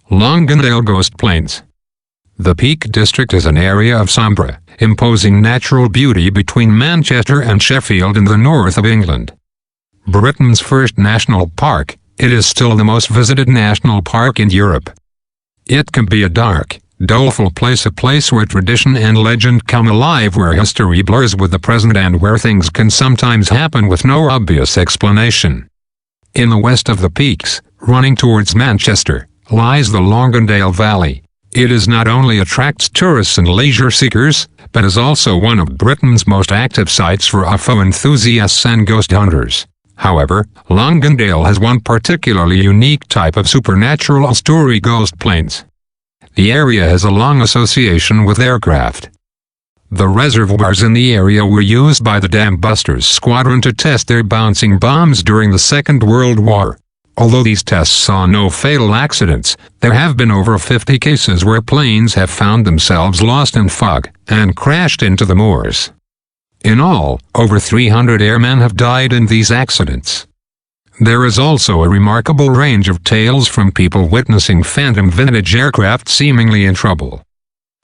Longendale Ghostplanes. The Peak District is an area of sombre, imposing natural beauty between Manchester and Sheffield in the north of England. Britain's first national park, it is still the most visited national park in Europe. It can be a dark, doleful place, a place where tradition and legend come alive, where history blurs with the present, and where things can sometimes happen with no obvious explanation. In the west of the peaks, running towards Manchester, lies the Longendale Valley. It is not only attracts tourists and leisure seekers, but is also one of Britain's most active sites for UFO enthusiasts and ghost hunters. However, Longendale has one particularly unique type of supernatural story: ghost planes. The area has a long association with aircraft. The reservoirs in the area were used by the Dam Busters Squadron to test their bouncing bombs during the Second World War. Although these tests saw no fatal accidents, there have been over 50 cases where planes have found themselves lost in fog and crashed into the moors. In all, over 300 airmen have died in these accidents. There is also a remarkable range of tales from people witnessing phantom vintage aircraft seemingly in trouble.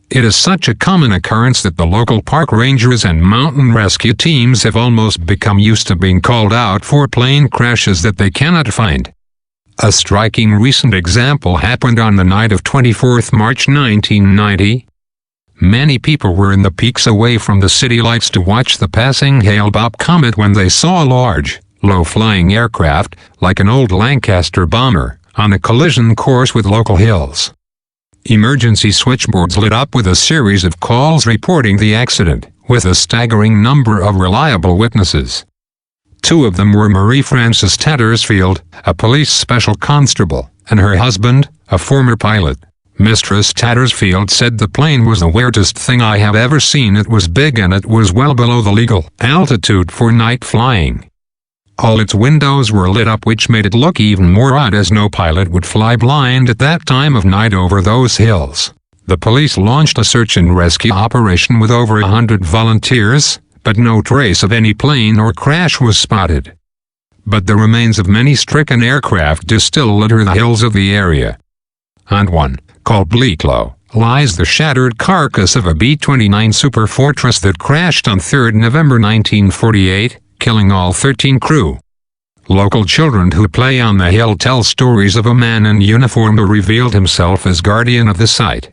It is such a common occurrence that the local park rangers and mountain rescue teams have almost become used to being called out for plane crashes that they cannot find. A striking recent example happened on the night of 24th March 1990. Many people were in the peaks away from the city lights to watch the passing Hale-Bopp comet when they saw a large, low-flying aircraft, like an old Lancaster bomber, on a collision course with local hills. Emergency switchboards lit up with a series of calls reporting the accident, with a staggering number of reliable witnesses. Two of them were Marie Frances Tattersfield, a police special constable, and her husband, a former pilot. Mistress Tattersfield said the plane was the weirdest thing I have ever seen. It was big and it was well below the legal altitude for night flying. All its windows were lit up, which made it look even more odd, as no pilot would fly blind at that time of night over those hills. The police launched a search and rescue operation with over 100 volunteers, but no trace of any plane or crash was spotted. But the remains of many stricken aircraft do still litter the hills of the area. On one, called Bleaklow, lies the shattered carcass of a B-29 Super Fortress that crashed on 3 November 1948, killing all 13 crew. Local children who play on the hill tell stories of a man in uniform who revealed himself as guardian of the site.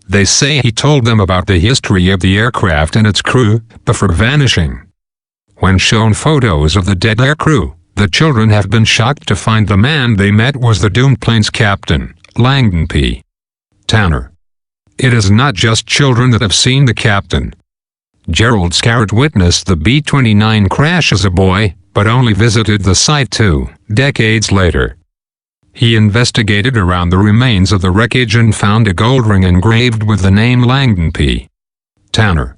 They say he told them about the history of the aircraft and its crew, before vanishing. When shown photos of the dead aircrew, the children have been shocked to find the man they met was the doomed plane's captain, Langdon P. Tanner. It is not just children that have seen the captain. Gerald Scarrett witnessed the B-29 crash as a boy, but only visited the site 2 decades later. He investigated around the remains of the wreckage and found a gold ring engraved with the name Langdon P. Tanner.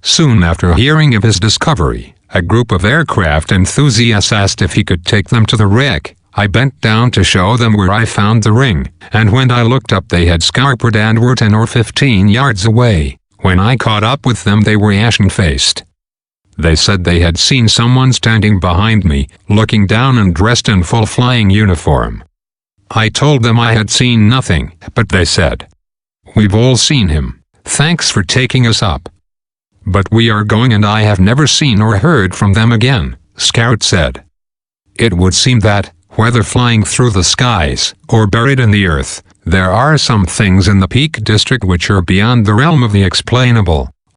Soon after hearing of his discovery, a group of aircraft enthusiasts asked if he could take them to the wreck. I bent down to show them where I found the ring, and when I looked up they had scampered and were 10 or 15 yards away. When I caught up with them they were ashen-faced. They said they had seen someone standing behind me, looking down and dressed in full flying uniform. I told them I had seen nothing, but they said, "We've all seen him, thanks for taking us up. But we are going, and I have never seen or heard from them again," Scarrett said. It would seem that, whether flying through the skies or buried in the earth, there are some things in the Peak District which are beyond the realm of the explainable.